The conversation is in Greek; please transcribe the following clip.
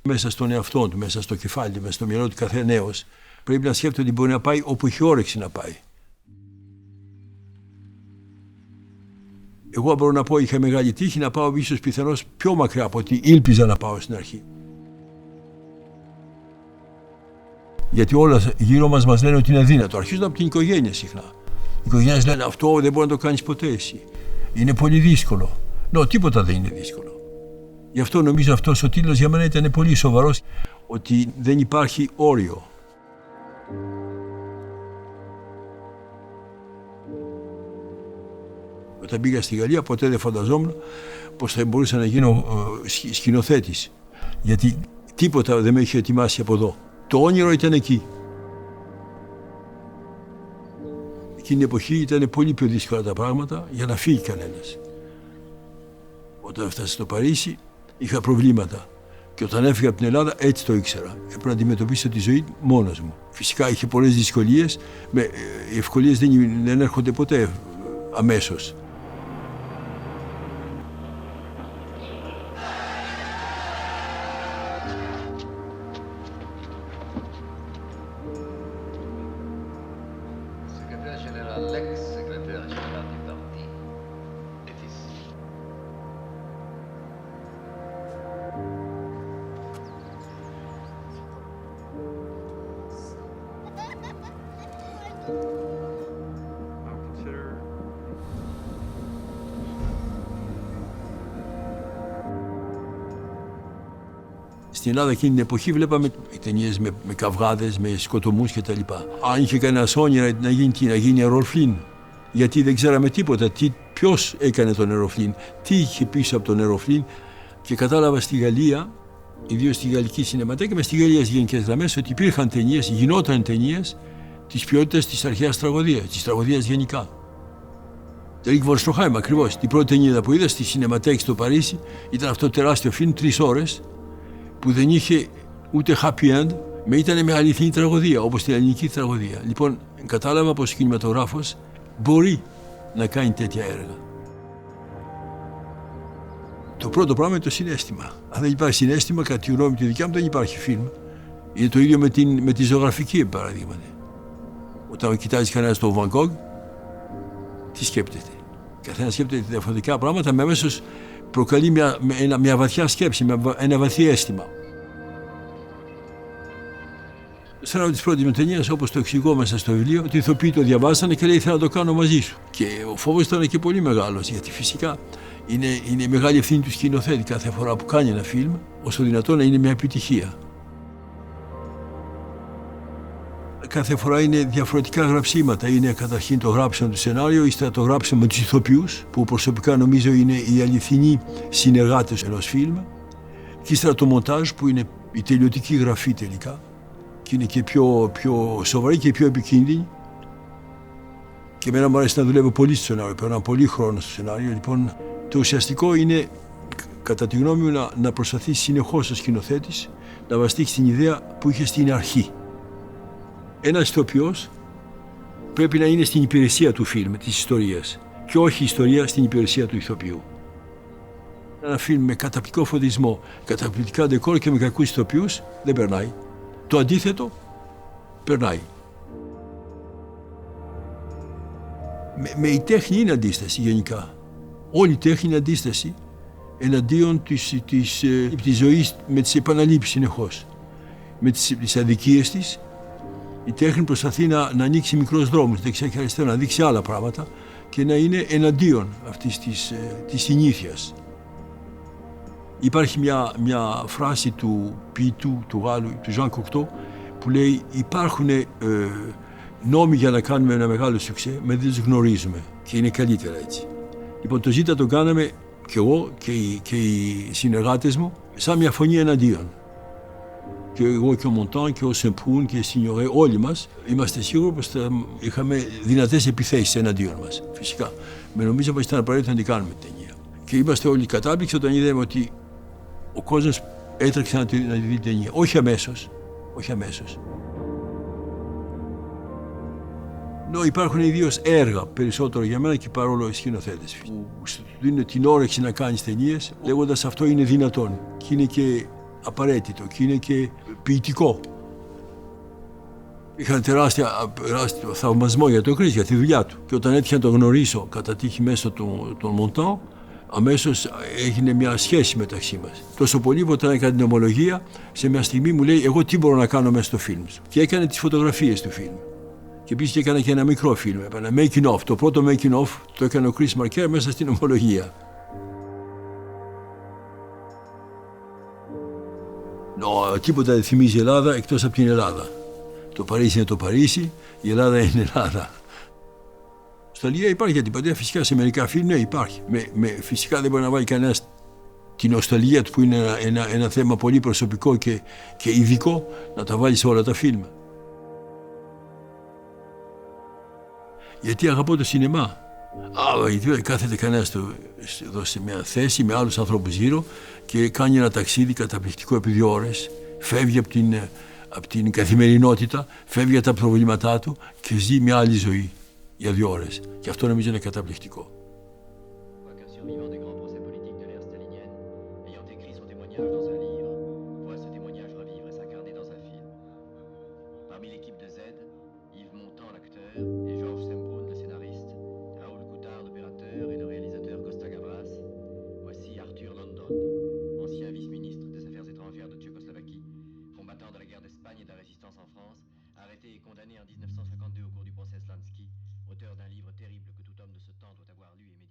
Μέσα στον εαυτό του, μέσα στο κεφάλι του, μέσα στο μυαλό του κάθε νέος, πρέπει να σκέφτεται ότι μπορεί να πάει όπου έχει όρεξη να πάει. Εγώ μπορώ να πω είχα μεγάλη τύχη να πάω ίσως πιθανώς πιο μακριά από ό,τι ήλπιζα να πάω στην αρχή. Γιατί όλα γύρω μας λένε ότι είναι αδύνατο. Αρχίζουν από την οικογένεια συχνά. Οι οικογένειες λένε αυτό δεν μπορεί να το κάνεις ποτέ εσύ. Είναι πολύ δύσκολο. Τίποτα δεν είναι δύσκολο. Γι' αυτό νομίζω αυτός ο τίτλος για μένα ήταν πολύ σοβαρός, ότι δεν υπάρχει όριο. Όταν πήγα στη Γαλλία ποτέ δεν φανταζόμουν πως θα μπορούσα να γίνω σκηνοθέτης. Γιατί τίποτα δεν με είχε ετοιμάσει από εδώ. Το όνειρο ήταν εκεί. Εκείνη την εποχή ήταν πολύ πιο δύσκολα τα πράγματα για να φύγει κανένας. Όταν έφτασα στο Παρίσι είχα προβλήματα. Και όταν έφυγα από την Ελλάδα έτσι το ήξερα. Έπρεπε να αντιμετωπίσω τη ζωή μόνος μου. Φυσικά είχε πολλές δυσκολίες. Οι ευκολίες δεν έρχονται ποτέ αμέσως. Στην Ελλάδα εκείνη την εποχή βλέπαμε ταινίες με καυγάδες, με σκοτωμούς κτλ. Αν είχε κανένας όνειρα να γίνει αεροφλίν, γιατί δεν ξέραμε τίποτα, ποιος έκανε τον αεροφλίν, τι είχε πίσω από τον αεροφλίν, και κατάλαβα στη Γαλλία, ιδίως στη γαλλική σινεματέκα, με στη Γαλλία στις γενικές γραμμές, ότι υπήρχαν ταινίες, γινόταν ταινίες της ποιότητας της αρχαίας τραγωδίας, της τραγωδίας γενικά. Ρίγκ Βον Στροχάιμ, ακριβώς. Την πρώτη ταινία που είδα στη σινεματέκη στο Παρίσι ήταν αυτό το τεράστιο φιλμ, 3 ώρες, που δεν είχε ούτε happy end, ήταν με αληθινή τραγωδία, όπως την ελληνική τραγωδία. Λοιπόν, κατάλαβα πως ο κινηματογράφος μπορεί να κάνει τέτοια έργα. Το πρώτο πράγμα είναι το συναίσθημα. Αν δεν υπάρχει συναίσθημα, κατά τη γνώμη τη δικιά μου, δεν υπάρχει φιλμ. Είναι το ίδιο με τη ζωγραφική, παραδείγματι. Όταν κοιτάζει κανένα τον Van Gogh, τι σκέπτεται. Καθένα σκέπτεται διαφορετικά πράγματα, με αμέσως προκαλεί μια βαθιά σκέψη, ένα βαθύ αίσθημα. Σαν από τις πρώτες μου ταινίες, όπως το εξηγώ μέσα στο βιβλίο, ότι οι ηθοποιοί το διαβάσανε και λέει ήθελα να το κάνω μαζί σου. Και ο φόβος ήταν και πολύ μεγάλος, γιατί φυσικά είναι μεγάλη ευθύνη του σκηνοθέτη κάθε φορά που κάνει ένα φιλμ, όσο δυνατόν να είναι μια επιτυχία. Κάθε φορά είναι διαφορετικά γραψίματα. Είναι καταρχήν το γράψιμο του σενάριου, ύστερα το γράψιμο με τους ηθοποιούς, που προσωπικά νομίζω είναι οι αληθινοί συνεργάτες ενός φιλμ, και ύστερα το μοντάζ, που είναι η τελειωτική γραφή τελικά, και είναι και πιο σοβαρή και πιο επικίνδυνη. Και εμένα μου αρέσει να δουλεύω πολύ στο σενάριο, περνάω πολύ χρόνο στο σενάριο. Λοιπόν, το ουσιαστικό είναι, κατά τη γνώμη μου, να προσπαθεί συνεχώς ο σκηνοθέτης να βαστίξει την ιδέα που είχε στην αρχή. Ένας ηθοποιός πρέπει να είναι στην υπηρεσία του φιλμ, της ιστορίας, και όχι η ιστορία στην υπηρεσία του ηθοποιού. Ένα φιλμ με καταπληκτικό φωτισμό, καταπληκτικά ντεκόρ και με κακούς ηθοποιούς δεν περνάει. Το αντίθετο περνάει. Με η τέχνη είναι αντίσταση γενικά. Όλη η τέχνη είναι αντίσταση εναντίον της ζωής με τις επαναλήψεις συνεχώς. Με τις αδικίες της, η τέχνη προσπαθεί να ανοίξει μικρούς δρόμους, δεξιά και αριστερά, να δείξει άλλα πράγματα και να είναι εναντίον αυτής της συνήθειας. Υπάρχει μια φράση του ποιητού, του Γάλλου, του Jean Cocteau, που λέει υπάρχουν νόμοι για να κάνουμε ένα μεγάλο σουξέ, με δεν τους γνωρίζουμε και είναι καλύτερα έτσι. Λοιπόν, το ζήτα το κάναμε και εγώ και οι συνεργάτες μου σαν μια φωνή εναντίον. Και εγώ και ο Μοντάν και ο Σεμπούν και η Σινιωρέ, όλοι μας είμαστε σίγουροι πως θα είχαμε δυνατές επιθέσεις εναντίον μας. Φυσικά. Με νομίζω πως ήταν απαραίτητο να την κάνουμε την ταινία. Και είμαστε όλοι κατάπληκτοι όταν είδαμε ότι ο κόσμος έτρεξε να τη δει την ταινία. Όχι αμέσως. Όχι αμέσως. Υπάρχουν ιδίως έργα περισσότερο για μένα και παρόλο οι σκηνοθέτες που σου δίνουν την όρεξη να κάνεις ταινίες λέγοντας αυτό είναι δυνατόν. Και είναι και απαραίτητο και είναι και ποιητικό. Είχα τεράστιο θαυμασμό για τον Κρίς, για τη δουλειά του. Και όταν έτυχε να τον γνωρίσω κατά τύχη μέσω των Μοντάν, αμέσως έγινε μια σχέση μεταξύ μας. Τόσο πολύ που όταν έκανε την ομολογία, σε μια στιγμή μου λέει: εγώ τι μπορώ να κάνω μέσα στο φιλμ σου. Και έκανε τις φωτογραφίες του φιλμ. Και επίσης έκανε και ένα μικρό φιλμ, ένα making of. Το πρώτο making of το έκανε ο Chris Marker μέσα στην ομολογία. Τίποτα δεν θυμίζει η Ελλάδα εκτός από την Ελλάδα. Το Παρίσι είναι το Παρίσι, η Ελλάδα είναι η Ελλάδα. Νοσταλγία υπάρχει για την πατρίδα, φυσικά σε μερικά φιλμ ναι, υπάρχει. Φυσικά δεν μπορεί να βάλει κανένας την νοσταλγία του που είναι ένα θέμα πολύ προσωπικό και ειδικό να τα βάλει σε όλα τα φιλμ. Γιατί αγαπώ το σινεμά. Γιατί κάθεται κανένας εδώ σε μια θέση με άλλους ανθρώπους γύρω και κάνει ένα ταξίδι καταπληκτικό επί 2 ώρες, φεύγει από την καθημερινότητα, φεύγει από τα προβλήματά του και ζει μια άλλη ζωή για 2 ώρες. Και αυτό νομίζω είναι καταπληκτικό. Ancien vice-ministre des Affaires étrangères de Tchécoslovaquie, combattant de la guerre d'Espagne et de la résistance en France, arrêté et condamné en 1952 au cours du procès Slansky, auteur d'un livre terrible que tout homme de ce temps doit avoir lu et médité.